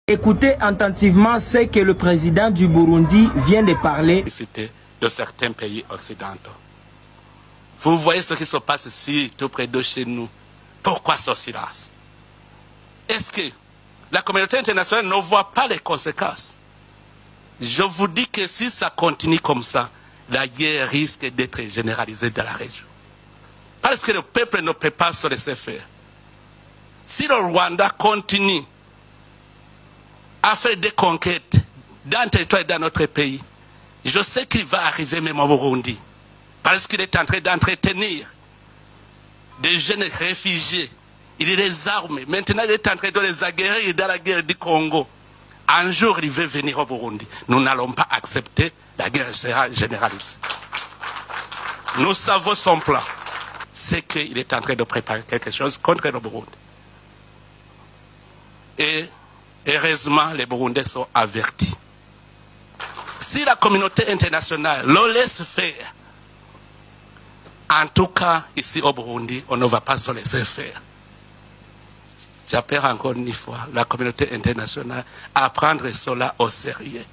Écoutez attentivement ce que le président du Burundi vient de parler. De certains pays occidentaux. Vous voyez ce qui se passe ici, tout près de chez nous. Pourquoi ce silence? Est-ce que la communauté internationale ne voit pas les conséquences? Je vous dis que si ça continue comme ça, la guerre risque d'être généralisée dans la région. Parce que le peuple ne peut pas se laisser faire. Si le Rwanda continue à faire des conquêtes dans le territoire et dans notre pays, je sais qu'il va arriver même au Burundi. Parce qu'il est en train d'entretenir des jeunes réfugiés. Il les arme. Maintenant, il est en train de les aguerrir dans la guerre du Congo. Un jour, il veut venir au Burundi. Nous n'allons pas accepter la guerre généralisée. Nous savons son plan. C'est qu'il est en train de préparer quelque chose contre le Burundi. Et heureusement, les Burundais sont avertis. Si la communauté internationale le laisse faire, en tout cas, ici au Burundi, on ne va pas se laisser faire. J'appelle encore une fois la communauté internationale à prendre cela au sérieux.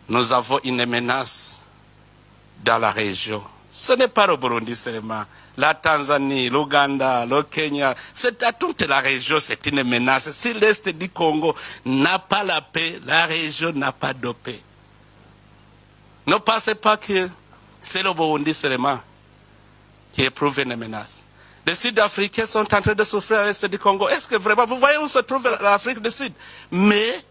Nous avons une menace dans la région. Ce n'est pas le Burundi seulement. La Tanzanie, l'Ouganda, le Kenya, c'est à toute la région, c'est une menace. Si l'Est du Congo n'a pas la paix, la région n'a pas de paix. Ne pensez pas que c'est le Burundi seulement qui éprouve une menace. Les Sud-Africains sont en train de souffrir à l'Est du Congo. Est-ce que vraiment, vous voyez où se trouve l'Afrique du Sud? Mais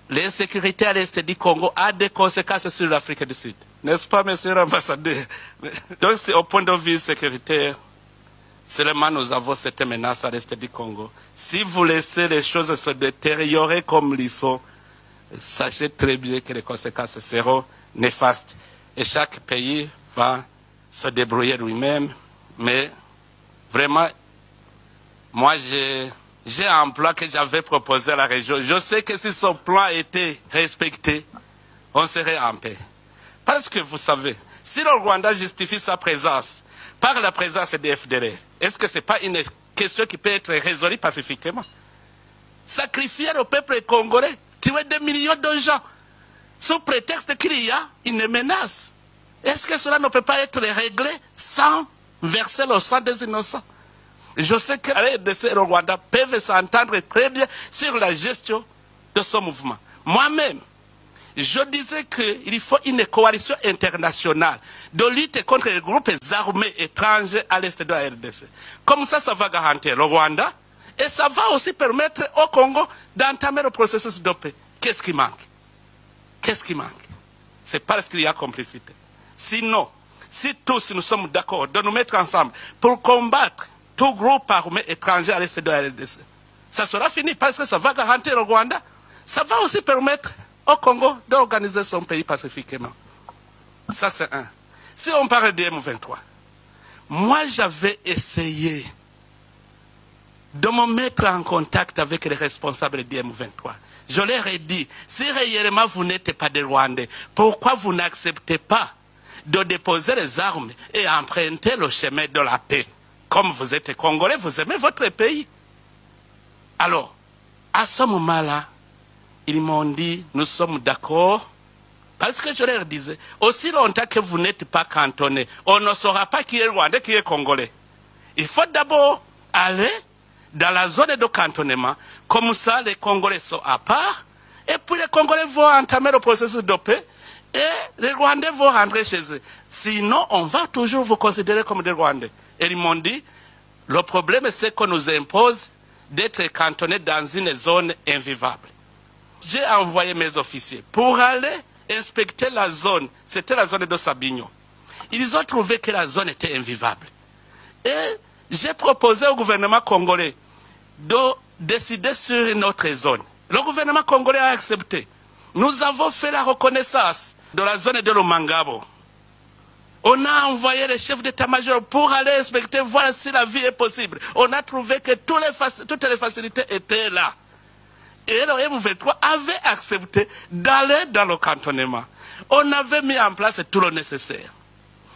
l'insécurité à l'Est du Congo a des conséquences sur l'Afrique du Sud. N'est-ce pas, monsieur l'ambassadeur? Donc, c'est au point de vue sécuritaire, seulement nous avons cette menace à l'Est du Congo. Si vous laissez les choses se détériorer comme ils sont, sachez très bien que les conséquences seront néfastes. Et chaque pays va se débrouiller lui-même. Mais vraiment, moi, j'ai un plan que j'avais proposé à la région. Je sais que si son plan était respecté, on serait en paix. Parce que vous savez, si le Rwanda justifie sa présence par la présence des FDLR, est-ce que ce n'est pas une question qui peut être résolue pacifiquement? Sacrifier le peuple congolais, tuer des millions de gens, sous prétexte qu'il y a une menace. Est-ce que cela ne peut pas être réglé sans verser le sang des innocents? Je sais que les RDC et le Rwanda peuvent s'entendre très bien sur la gestion de ce mouvement. Moi-même, je disais qu'il faut une coalition internationale de lutte contre les groupes armés étrangers à l'est de la RDC. Comme ça, ça va garantir le Rwanda et ça va aussi permettre au Congo d'entamer le processus de paix. Qu'est-ce qui manque? Qu'est-ce qui manque? C'est parce qu'il y a complicité. Sinon, si tous nous sommes d'accord de nous mettre ensemble pour combattre tout groupe armé étranger à l'est de la RDC, ça sera fini parce que ça va garantir le Rwanda. Ça va aussi permettre au Congo d'organiser son pays pacifiquement. Ça, c'est un. Si on parle de M23, moi, j'avais essayé de me mettre en contact avec les responsables du M23. Je leur ai dit, si réellement vous n'êtes pas des Rwandais, pourquoi vous n'acceptez pas de déposer les armes et emprunter le chemin de la paix? Comme vous êtes Congolais, vous aimez votre pays. Alors, à ce moment-là, ils m'ont dit, nous sommes d'accord, parce que je leur disais, aussi longtemps que vous n'êtes pas cantonnés, on ne saura pas qui est Rwandais, qui est Congolais. Il faut d'abord aller dans la zone de cantonnement, comme ça les Congolais sont à part, et puis les Congolais vont entamer le processus de paix, et les Rwandais vont rentrer chez eux. Sinon, on va toujours vous considérer comme des Rwandais. Et ils m'ont dit, le problème c'est qu'on nous impose d'être cantonnés dans une zone invivable. J'ai envoyé mes officiers pour aller inspecter la zone. C'était la zone de Sabignon. Ils ont trouvé que la zone était invivable. Et j'ai proposé au gouvernement congolais de décider sur une autre zone. Le gouvernement congolais a accepté. Nous avons fait la reconnaissance de la zone de Lomangabo. On a envoyé les chefs d'état-major pour aller inspecter, voir si la vie est possible. On a trouvé que toutes les facilités étaient là. Et le M23 avait accepté d'aller dans le cantonnement. On avait mis en place tout le nécessaire.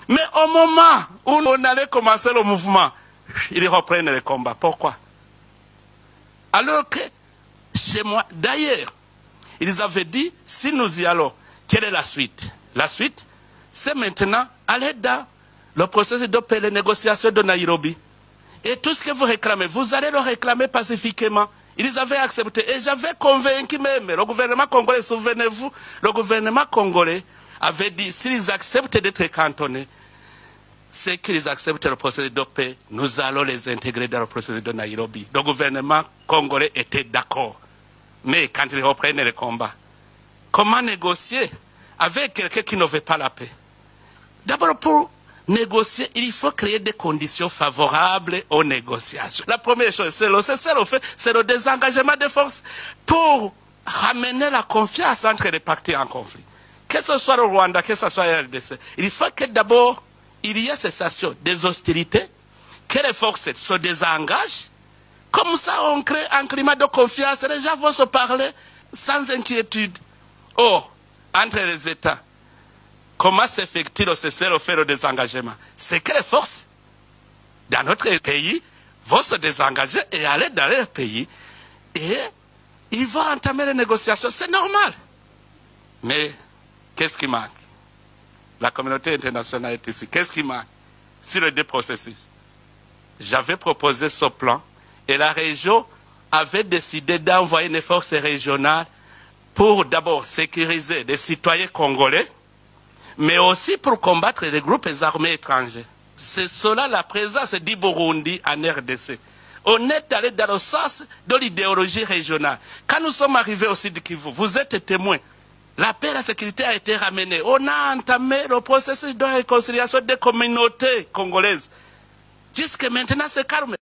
Mais au moment où on allait commencer le mouvement, ils reprennent le combat. Pourquoi? Alors que chez moi. D'ailleurs, ils avaient dit, si nous y allons, quelle est la suite? La suite, c'est maintenant aller dans le processus de paix, les négociations de Nairobi. Et tout ce que vous réclamez, vous allez le réclamer pacifiquement. Ils avaient accepté. Et j'avais convaincu même le gouvernement congolais, souvenez-vous, le gouvernement congolais avait dit, s'ils acceptent d'être cantonnés, c'est qu'ils acceptent le processus de paix, nous allons les intégrer dans le processus de Nairobi. Le gouvernement congolais était d'accord. Mais quand ils reprennent le combat, comment négocier avec quelqu'un qui ne veut pas la paix? D'abord, pour négocier, il faut créer des conditions favorables aux négociations. La première chose, c'est le désengagement des forces pour ramener la confiance entre les parties en conflit. Que ce soit le Rwanda, que ce soit le RDC. Il faut que d'abord, il y ait cessation des hostilités, que les forces se désengagent. Comme ça, on crée un climat de confiance. Les gens vont se parler sans inquiétude. Or, entre les États, comment s'effectue le cessez-le-feu, le désengagement? C'est que les forces dans notre pays vont se désengager et aller dans leur pays et ils vont entamer les négociations. C'est normal. Mais qu'est-ce qui manque? La communauté internationale est ici. Qu'est-ce qui manque sur les deux processus? J'avais proposé ce plan et la région avait décidé d'envoyer une force régionale pour d'abord sécuriser les citoyens congolais, mais aussi pour combattre les groupes armés étrangers. C'est cela la présence du Burundi en RDC. On est allé dans le sens de l'idéologie régionale. Quand nous sommes arrivés au Sud Kivu, vous êtes témoins. La paix et la sécurité a été ramenée. On a entamé le processus de réconciliation des communautés congolaises. Jusque maintenant, c'est calme.